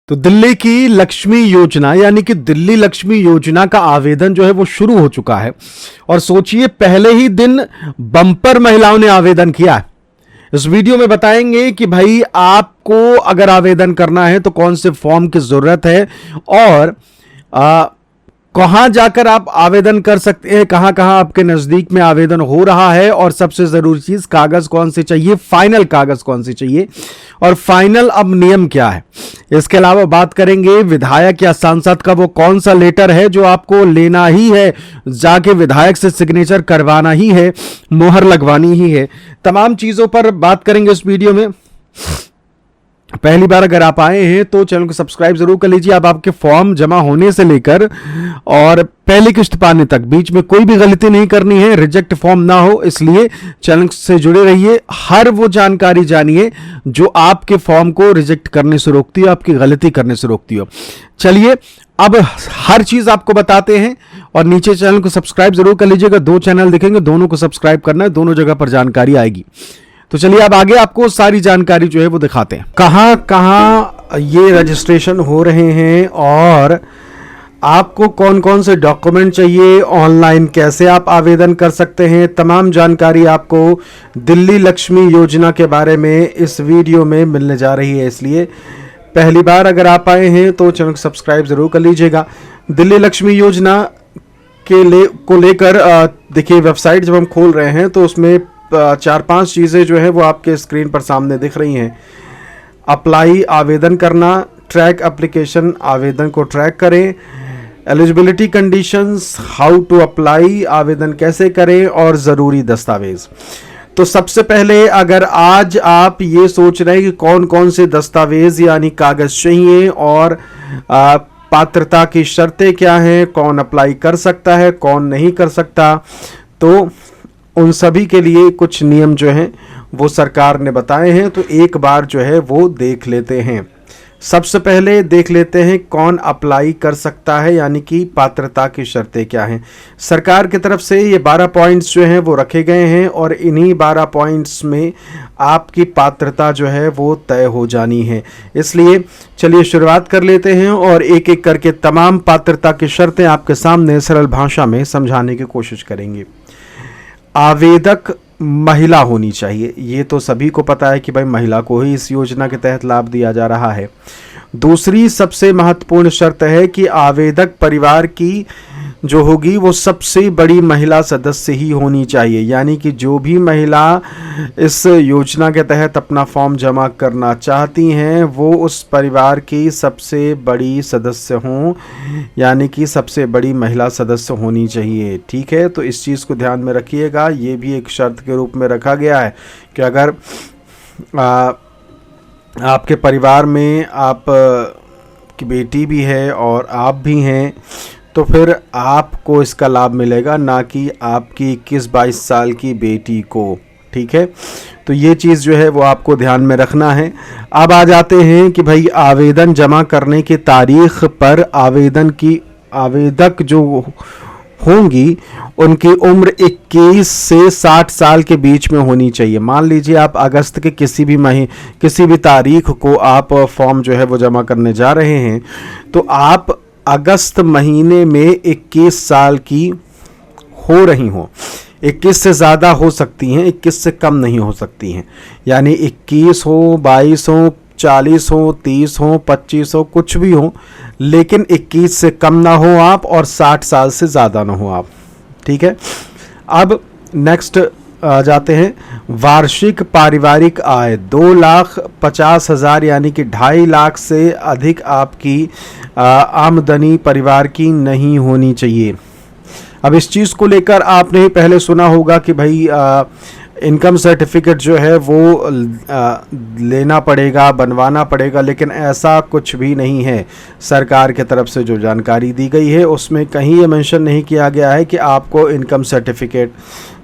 तो दिल्ली की लक्ष्मी योजना यानी कि दिल्ली लक्ष्मी योजना का आवेदन जो है वो शुरू हो चुका है और सोचिए पहले ही दिन बम्पर महिलाओं ने आवेदन किया है। इस वीडियो में बताएंगे कि भाई आपको अगर आवेदन करना है तो कौन से फॉर्म की जरूरत है और कहां जाकर आप आवेदन कर सकते हैं, कहां कहां आपके नजदीक में आवेदन हो रहा है और सबसे जरूरी चीज कागज कौन से चाहिए, फाइनल कागज कौन से चाहिए और फाइनल अब नियम क्या है। इसके अलावा बात करेंगे विधायक या सांसद का वो कौन सा लेटर है जो आपको लेना ही है, जाके विधायक से सिग्नेचर करवाना ही है, मोहर लगवानी ही है। तमाम चीजों पर बात करेंगे इस वीडियो में। पहली बार अगर आप आए हैं तो चैनल को सब्सक्राइब जरूर कर लीजिए। अब आपके फॉर्म जमा होने से लेकर और पहली किस्त पाने तक बीच में कोई भी गलती नहीं करनी है, रिजेक्ट फॉर्म ना हो, इसलिए चैनल से जुड़े रहिए। हर वो जानकारी जानिए जो आपके फॉर्म को रिजेक्ट करने से रोकती हो, आपकी गलती करने से रोकती हो। चलिए अब हर चीज आपको बताते हैं और नीचे चैनल को सब्सक्राइब जरूर कर लीजिएगा। दो चैनल दिखेंगे, दोनों को सब्सक्राइब करना है, दोनों जगह पर जानकारी आएगी। तो चलिए अब आगे आपको सारी जानकारी जो है वो दिखाते हैं। कहां कहां ये रजिस्ट्रेशन हो रहे हैं और आपको कौन कौन से डॉक्यूमेंट चाहिए, ऑनलाइन कैसे आप आवेदन कर सकते हैं, तमाम जानकारी आपको दिल्ली लक्ष्मी योजना के बारे में इस वीडियो में मिलने जा रही है। इसलिए पहली बार अगर आप आए हैं तो चैनल को सब्सक्राइब जरूर कर लीजिएगा। दिल्ली लक्ष्मी योजना को लेकर देखिए वेबसाइट जब हम खोल रहे हैं तो उसमें 4-5 चीज़ें जो है वो आपके स्क्रीन पर सामने दिख रही हैं। अप्लाई आवेदन करना, ट्रैक एप्लीकेशन आवेदन को ट्रैक करें, eligibility conditions, how to apply आवेदन कैसे करें और ज़रूरी दस्तावेज। तो सबसे पहले अगर आज आप ये सोच रहे हैं कि कौन कौन से दस्तावेज यानी कागज़ चाहिए और पात्रता की शर्तें क्या हैं, कौन अप्लाई कर सकता है कौन नहीं कर सकता, तो उन सभी के लिए कुछ नियम जो हैं वो सरकार ने बताए हैं। तो एक बार जो है वो देख लेते हैं। सबसे पहले देख लेते हैं कौन अप्लाई कर सकता है यानी कि पात्रता की शर्तें क्या हैं। सरकार की तरफ से ये 12 पॉइंट्स जो हैं वो रखे गए हैं और इन्हीं 12 पॉइंट्स में आपकी पात्रता जो है वो तय हो जानी है। इसलिए चलिए शुरुआत कर लेते हैं और एक एक करके तमाम पात्रता की शर्तें आपके सामने सरल भाषा में समझाने की कोशिश करेंगे। आवेदक महिला होनी चाहिए, ये तो सभी को पता है कि भाई महिला को ही इस योजना के तहत लाभ दिया जा रहा है। दूसरी सबसे महत्वपूर्ण शर्त है कि आवेदक परिवार की जो होगी वो सबसे बड़ी महिला सदस्य ही होनी चाहिए, यानी कि जो भी महिला इस योजना के तहत अपना फॉर्म जमा करना चाहती हैं वो उस परिवार की सबसे बड़ी सदस्य हों, यानी कि सबसे बड़ी महिला सदस्य होनी चाहिए। ठीक है, तो इस चीज़ को ध्यान में रखिएगा। ये भी एक शर्त के रूप में रखा गया है कि अगर आपके परिवार में आप की बेटी भी है और आप भी हैं तो फिर आपको इसका लाभ मिलेगा, ना कि आपकी 21-22 साल की बेटी को। ठीक है, तो ये चीज़ जो है वो आपको ध्यान में रखना है। अब आ जाते हैं कि भाई आवेदन जमा करने की तारीख पर आवेदक जो होंगी उनकी उम्र 21 से 60 साल के बीच में होनी चाहिए। मान लीजिए आप अगस्त के किसी भी तारीख को आप फॉर्म जो है वो जमा करने जा रहे हैं तो आप अगस्त महीने में 21 साल की हो रही हो। 21 से ज़्यादा हो सकती हैं, 21 से कम नहीं हो सकती हैं, यानी 21 हो, 22 हो, 40 हो, 30 हो, 25 हो, कुछ भी हो, लेकिन 21 से कम ना हो आप और 60 साल से ज़्यादा ना हो आप। ठीक है, अब नेक्स्ट जाते हैं। वार्षिक पारिवारिक आय 2,50,000 यानी कि 2.5 लाख से अधिक आपकी आमदनी परिवार की नहीं होनी चाहिए। अब इस चीज़ को लेकर आपने ही पहले सुना होगा कि भाई इनकम सर्टिफिकेट जो है वो लेना पड़ेगा, बनवाना पड़ेगा, लेकिन ऐसा कुछ भी नहीं है। सरकार की तरफ से जो जानकारी दी गई है उसमें कहीं ये मेंशन नहीं किया गया है कि आपको इनकम सर्टिफिकेट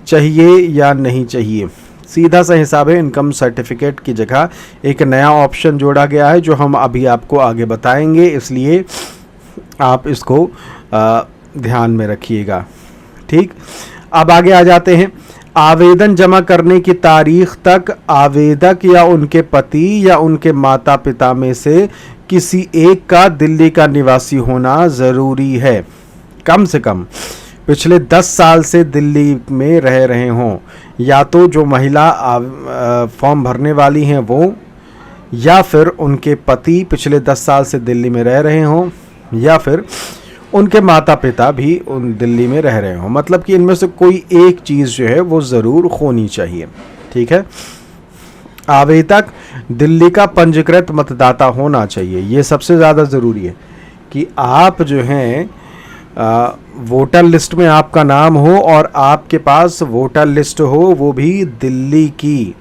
चाहिए या नहीं चाहिए। सीधा सा हिसाब है, इनकम सर्टिफिकेट की जगह एक नया ऑप्शन जोड़ा गया है जो हम अभी आपको आगे बताएंगे, इसलिए आप इसको ध्यान में रखिएगा। ठीक, अब आगे आ जाते हैं। आवेदन जमा करने की तारीख तक आवेदक या उनके पति या उनके माता पिता में से किसी एक का दिल्ली का निवासी होना ज़रूरी है। कम से कम पिछले 10 साल से दिल्ली में रह रहे हों, या तो जो महिला फॉर्म भरने वाली हैं वो, या फिर उनके पति पिछले 10 साल से दिल्ली में रह रहे हों, या फिर उनके माता पिता भी उन दिल्ली में रह रहे हों। मतलब कि इनमें से कोई एक चीज़ जो है वो ज़रूर होनी चाहिए। ठीक है, आवेदक दिल्ली का पंजीकृत मतदाता होना चाहिए। ये सबसे ज़्यादा ज़रूरी है कि आप जो हैं वोटर लिस्ट में आपका नाम हो और आपके पास वोटर लिस्ट हो, वो भी दिल्ली की।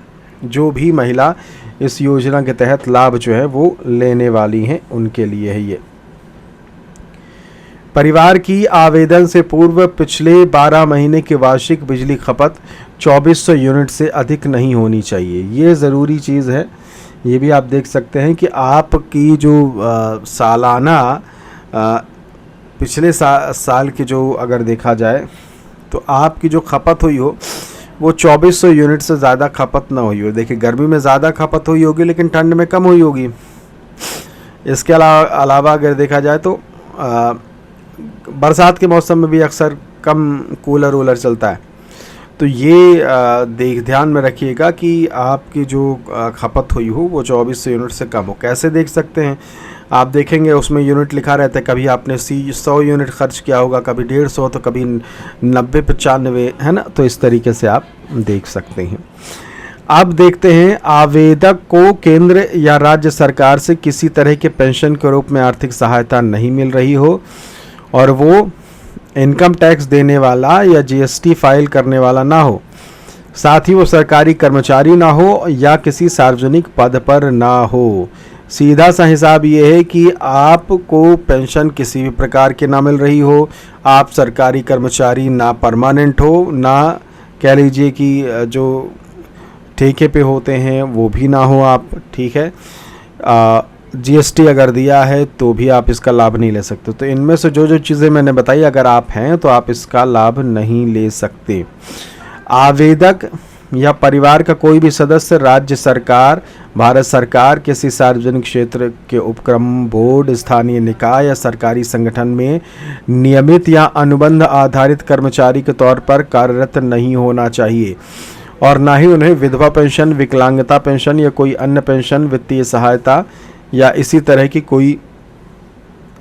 जो भी महिला इस योजना के तहत लाभ जो है वो लेने वाली हैं उनके लिए है ये। परिवार की आवेदन से पूर्व पिछले 12 महीने की वार्षिक बिजली खपत 2400 यूनिट से अधिक नहीं होनी चाहिए। ये ज़रूरी चीज़ है। ये भी आप देख सकते हैं कि आपकी जो सालाना पिछले साल की जो अगर देखा जाए तो आपकी जो खपत हुई हो वो 2400 यूनिट से ज़्यादा खपत ना हुई हो। देखिए, गर्मी में ज़्यादा खपत हुई होगी लेकिन ठंड में कम हुई होगी। इसके अलावा अगर देखा जाए तो बरसात के मौसम में भी अक्सर कम कूलर वूलर चलता है। तो ये ध्यान में रखिएगा कि आपकी जो खपत हुई हो वो 2400 यूनिट से कम हो। कैसे देख सकते हैं, आप देखेंगे उसमें यूनिट लिखा रहता है। कभी आपने 100 यूनिट खर्च किया होगा, कभी 150, तो कभी 90-95, है ना। तो इस तरीके से आप देख सकते हैं। अब देखते हैं, आवेदक को केंद्र या राज्य सरकार से किसी तरह के पेंशन के रूप में आर्थिक सहायता नहीं मिल रही हो और वो इनकम टैक्स देने वाला या जीएसटी फाइल करने वाला ना हो, साथ ही वो सरकारी कर्मचारी ना हो या किसी सार्वजनिक पद पर ना हो। सीधा सा हिसाब ये है कि आपको पेंशन किसी भी प्रकार की ना मिल रही हो, आप सरकारी कर्मचारी ना परमानेंट हो, ना कह लीजिए कि जो ठेके पे होते हैं वो भी ना हो आप। ठीक है, जीएसटी अगर दिया है तो भी आप इसका लाभ नहीं ले सकते। तो इनमें से जो जो चीज़ें मैंने बताई अगर आप हैं तो आप इसका लाभ नहीं ले सकते। आवेदक या परिवार का कोई भी सदस्य राज्य सरकार, भारत सरकार, किसी सार्वजनिक क्षेत्र के उपक्रम, बोर्ड, स्थानीय निकाय या सरकारी संगठन में नियमित या अनुबंध आधारित कर्मचारी के तौर पर कार्यरत नहीं होना चाहिए और ना ही उन्हें विधवा पेंशन, विकलांगता पेंशन या कोई अन्य पेंशन, वित्तीय सहायता या इसी तरह की कोई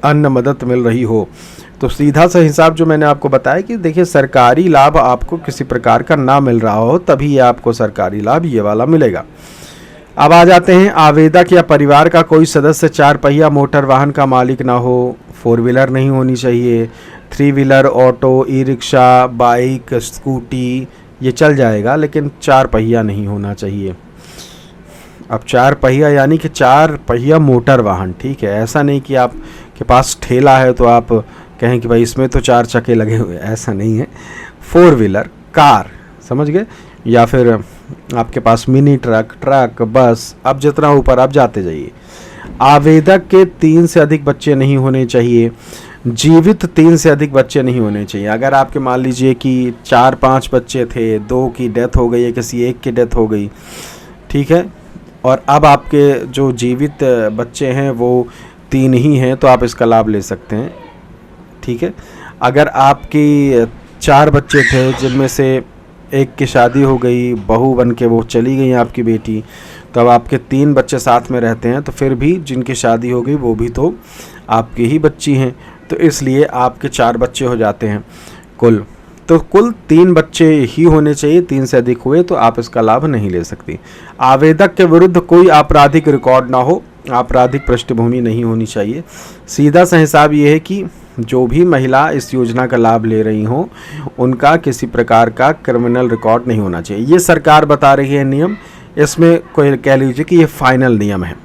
अन्य मदद मिल रही हो। तो सीधा सा हिसाब जो मैंने आपको बताया कि देखिए, सरकारी लाभ आपको किसी प्रकार का ना मिल रहा हो तभी आपको सरकारी लाभ ये वाला मिलेगा। अब आ जाते हैं, आवेदक या परिवार का कोई सदस्य 4 पहिया मोटर वाहन का मालिक ना हो। 4 व्हीलर नहीं होनी चाहिए। 3 wheeler, auto, e rickshaw, bike, scooty ये चल जाएगा, लेकिन 4 पहिया नहीं होना चाहिए। अब 4 पहिया यानी कि 4 पहिया मोटर वाहन। ठीक है, ऐसा नहीं कि आपके पास ठेला है तो आप कहें कि भाई इसमें तो 4 चक्के लगे हुए, ऐसा नहीं है। 4 व्हीलर, कार, समझ गए, या फिर आपके पास मिनी ट्रक, बस, अब जितना ऊपर आप जाते जाइए। आवेदक के 3 से अधिक बच्चे नहीं होने चाहिए। जीवित 3 से अधिक बच्चे नहीं होने चाहिए। अगर आपके मान लीजिए कि 4-5 बच्चे थे, 2 की डेथ हो गई है, किसी एक की डेथ हो गई, ठीक है, और अब आपके जो जीवित बच्चे हैं वो 3 ही हैं, तो आप इसका लाभ ले सकते हैं। ठीक है, अगर आपकी 4 बच्चे थे जिनमें से एक की शादी हो गई, बहू बन के वो चली गई आपकी बेटी, तो अब आपके 3 बच्चे साथ में रहते हैं, तो फिर भी जिनकी शादी हो गई वो भी तो आपकी ही बच्ची हैं, तो इसलिए आपके 4 बच्चे हो जाते हैं कुल। तो कुल 3 बच्चे ही होने चाहिए। 3 से अधिक हुए तो आप इसका लाभ नहीं ले सकती। आवेदक के विरुद्ध कोई आपराधिक रिकॉर्ड ना हो, आपराधिक पृष्ठभूमि नहीं होनी चाहिए। सीधा सा हिसाब ये है कि जो भी महिला इस योजना का लाभ ले रही हों उनका किसी प्रकार का क्रिमिनल रिकॉर्ड नहीं होना चाहिए। ये सरकार बता रही है नियम, इसमें कोई कह लीजिए कि ये फाइनल नियम है।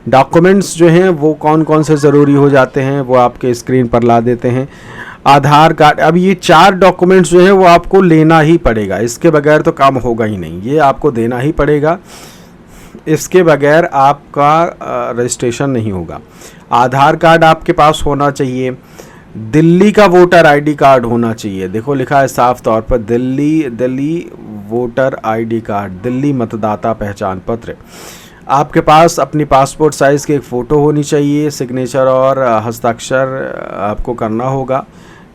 डॉक्यूमेंट्स जो हैं वो कौन कौन से ज़रूरी हो जाते हैं वो आपके स्क्रीन पर ला देते हैं। आधार कार्ड, अब ये 4 डॉक्यूमेंट्स जो है वो आपको लेना ही पड़ेगा, इसके बगैर तो काम होगा ही नहीं, ये आपको देना ही पड़ेगा, इसके बगैर आपका रजिस्ट्रेशन नहीं होगा। आधार कार्ड आपके पास होना चाहिए, दिल्ली का वोटर आईडी कार्ड होना चाहिए। देखो लिखा है साफ तौर पर Delhi voter ID card, Delhi मतदाता पहचान पत्र। आपके पास अपनी पासपोर्ट साइज़ की एक फ़ोटो होनी चाहिए, सिग्नेचर और हस्ताक्षर आपको करना होगा,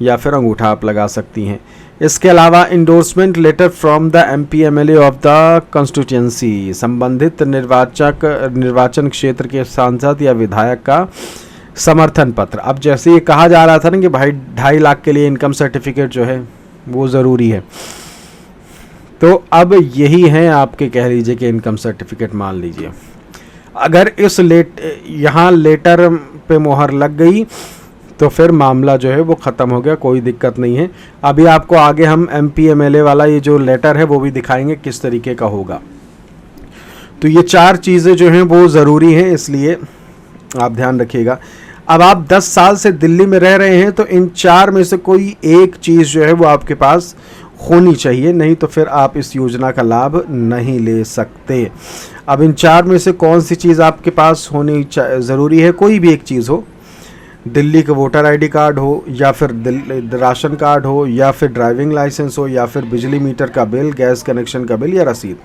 या फिर अंगूठा आप लगा सकती हैं। इसके अलावा endorsement letter from the MP MLA of the constituency, संबंधित निर्वाचन क्षेत्र के सांसद या विधायक का समर्थन पत्र। अब जैसे ये कहा जा रहा था ना कि भाई 2.5 लाख के लिए इनकम सर्टिफिकेट जो है वो ज़रूरी है, तो अब यही है आपके, कह लीजिए कि इनकम सर्टिफिकेट मान लीजिए। अगर इस यहाँ लेटर पे मोहर लग गई तो फिर मामला जो है वो ख़त्म हो गया, कोई दिक्कत नहीं है। अभी आपको आगे हम MP MLA वाला ये जो लेटर है वो भी दिखाएंगे किस तरीके का होगा। तो ये 4 चीज़ें जो हैं वो ज़रूरी हैं, इसलिए आप ध्यान रखिएगा। अब आप 10 साल से दिल्ली में रह रहे हैं तो इन 4 में से कोई एक चीज़ जो है वो आपके पास होनी चाहिए, नहीं तो फिर आप इस योजना का लाभ नहीं ले सकते। अब इन 4 में से कौन सी चीज़ आपके पास होनी ज़रूरी है? कोई भी एक चीज़ हो, दिल्ली का वोटर आईडी कार्ड हो, या फिर राशन कार्ड हो, या फिर ड्राइविंग लाइसेंस हो, या फिर बिजली मीटर का बिल, गैस कनेक्शन का बिल या रसीद।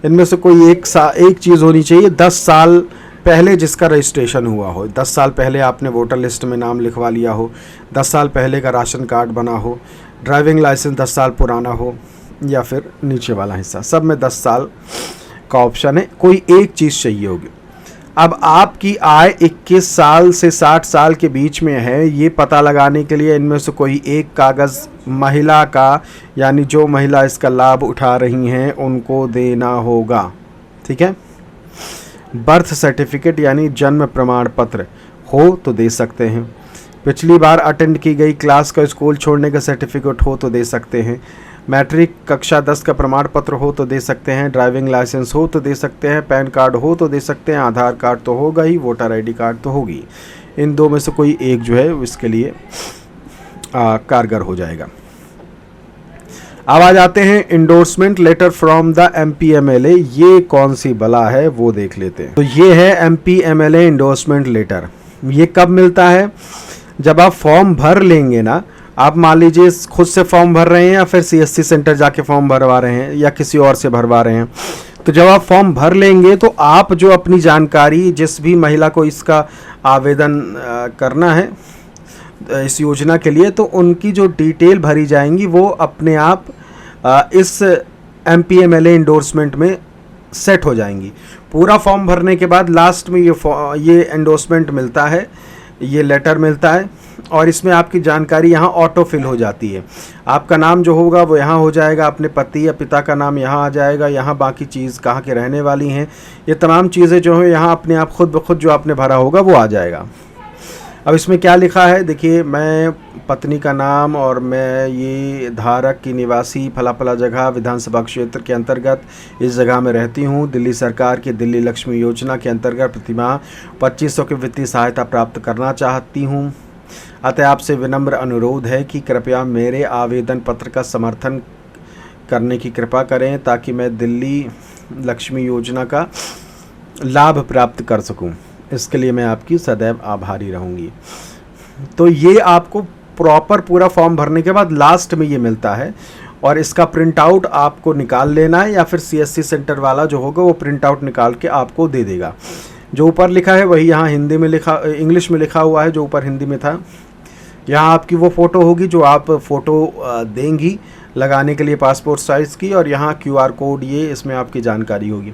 इनमें से कोई एक चीज़ होनी चाहिए। 10 साल पहले जिसका रजिस्ट्रेशन हुआ हो, 10 साल पहले आपने वोटर लिस्ट में नाम लिखवा लिया हो, 10 साल पहले का राशन कार्ड बना हो, ड्राइविंग लाइसेंस 10 साल पुराना हो, या फिर नीचे वाला हिस्सा, सब में 10 साल का ऑप्शन है। कोई एक चीज़ चाहिए होगी। अब आपकी आय 21 साल से 60 साल के बीच में है, ये पता लगाने के लिए इनमें से कोई एक कागज़ महिला का, यानी जो महिला इसका लाभ उठा रही हैं उनको देना होगा। ठीक है। बर्थ सर्टिफिकेट यानी जन्म प्रमाण पत्र हो तो दे सकते हैं। पिछली बार अटेंड की गई क्लास का स्कूल छोड़ने का सर्टिफिकेट हो तो दे सकते हैं। मैट्रिक कक्षा 10 का प्रमाण पत्र हो तो दे सकते हैं। ड्राइविंग लाइसेंस हो तो दे सकते हैं। पैन कार्ड हो तो दे सकते हैं। आधार कार्ड तो होगा ही, वोटर आईडी कार्ड तो होगी। इन 2 में से कोई एक जो है इसके लिए कारगर हो जाएगा। अब आ जाते हैं endorsement letter from the MP MLA। ये कौन सी बला है वो देख लेते हैं। तो ये है MP MLA इंडोर्समेंट लेटर। ये कब मिलता है? जब आप फॉर्म भर लेंगे ना, आप मान लीजिए खुद से फॉर्म भर रहे हैं या फिर CSC सेंटर जाके फॉर्म भरवा रहे हैं या किसी और से भरवा रहे हैं, तो जब आप फॉर्म भर लेंगे तो आप जो अपनी जानकारी, जिस भी महिला को इसका आवेदन करना है इस योजना के लिए, तो उनकी जो डिटेल भरी जाएंगी वो अपने आप इस MP MLA इंडोर्समेंट में सेट हो जाएंगी। पूरा फॉर्म भरने के बाद लास्ट में ये इंडोर्समेंट मिलता है, ये लेटर मिलता है, और इसमें आपकी जानकारी यहाँ ऑटो फिल हो जाती है। आपका नाम जो होगा वो यहाँ हो जाएगा, अपने पति या पिता का नाम यहाँ आ जाएगा, यहाँ बाकी चीज़ कहाँ के रहने वाली हैं, ये तमाम चीज़ें जो है यहाँ अपने आप खुद ब खुद जो आपने भरा होगा वो आ जाएगा। अब इसमें क्या लिखा है देखिए, मैं पत्नी का नाम और मैं ये धारक की निवासी फला फला जगह विधानसभा क्षेत्र के अंतर्गत इस जगह में रहती हूँ। दिल्ली सरकार की दिल्ली लक्ष्मी योजना के अंतर्गत प्रतिमाह 2500 की वित्तीय सहायता प्राप्त करना चाहती हूँ। अतः आपसे विनम्र अनुरोध है कि कृपया मेरे आवेदन पत्र का समर्थन करने की कृपा करें ताकि मैं दिल्ली लक्ष्मी योजना का लाभ प्राप्त कर सकूं। इसके लिए मैं आपकी सदैव आभारी रहूंगी। तो ये आपको प्रॉपर पूरा फॉर्म भरने के बाद लास्ट में ये मिलता है, और इसका प्रिंट आउट आपको निकाल लेना है, या फिर CSC सेंटर वाला जो होगा वो प्रिंट आउट निकाल के आपको दे देगा। जो ऊपर लिखा है वही यहाँ हिंदी में लिखा, इंग्लिश में लिखा हुआ है, जो ऊपर हिंदी में था। यहाँ आपकी वो फ़ोटो होगी जो आप फ़ोटो देंगी लगाने के लिए पासपोर्ट साइज़ की, और यहाँ QR कोड, ये इसमें आपकी जानकारी होगी।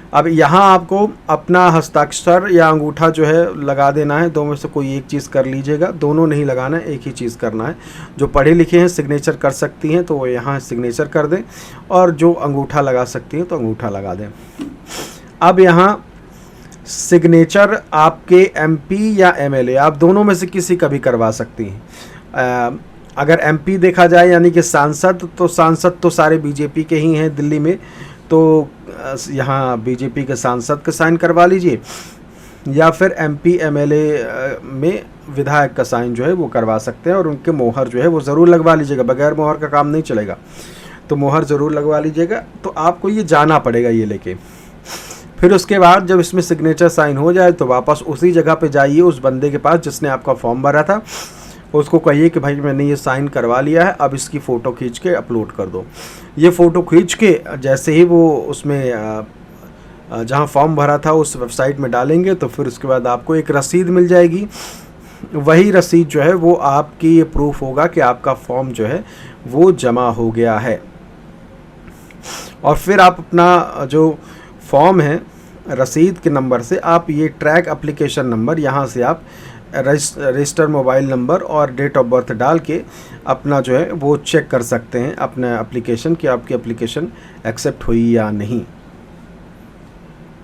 अब यहाँ आपको अपना हस्ताक्षर या अंगूठा जो है लगा देना है। 2 में से कोई एक चीज़ कर लीजिएगा, दोनों नहीं लगाना है, एक ही चीज़ करना है। जो पढ़े लिखे हैं सिग्नेचर कर सकती हैं तो वो यहाँ सिग्नेचर कर दें, और जो अंगूठा लगा सकती हैं तो अंगूठा लगा दें। अब यहाँ सिग्नेचर आपके MP या MLA, आप दोनों में से किसी का भी करवा सकती हैं। अगर MP देखा जाए यानी कि सांसद तो सारे BJP के ही हैं दिल्ली में, तो यहाँ BJP के सांसद का साइन करवा लीजिए, या फिर MP MLA में विधायक का साइन जो है वो करवा सकते हैं, और उनके मोहर जो है वो ज़रूर लगवा लीजिएगा। बगैर मोहर का काम नहीं चलेगा, तो मोहर ज़रूर लगवा लीजिएगा। तो आपको ये जाना पड़ेगा ये लेके। फिर उसके बाद जब इसमें सिग्नेचर साइन हो जाए तो वापस उसी जगह पे जाइए, उस बंदे के पास जिसने आपका फॉर्म भरा था, उसको कहिए कि भाई मैंने ये साइन करवा लिया है, अब इसकी फ़ोटो खींच के अपलोड कर दो। ये फ़ोटो खींच के जैसे ही वो उसमें जहाँ फॉर्म भरा था उस वेबसाइट में डालेंगे तो फिर उसके बाद आपको एक रसीद मिल जाएगी। वही रसीद जो है वो आपकी ये प्रूफ होगा कि आपका फॉर्म जो है वो जमा हो गया है। और फिर आप अपना जो फॉर्म है रसीद के नंबर से आप ये ट्रैक एप्लीकेशन नंबर, यहाँ से आप रजिस्टर मोबाइल नंबर और डेट ऑफ बर्थ डाल के अपना जो है वो चेक कर सकते हैं अपना एप्लीकेशन कि आपकी एप्लीकेशन एक्सेप्ट हुई या नहीं।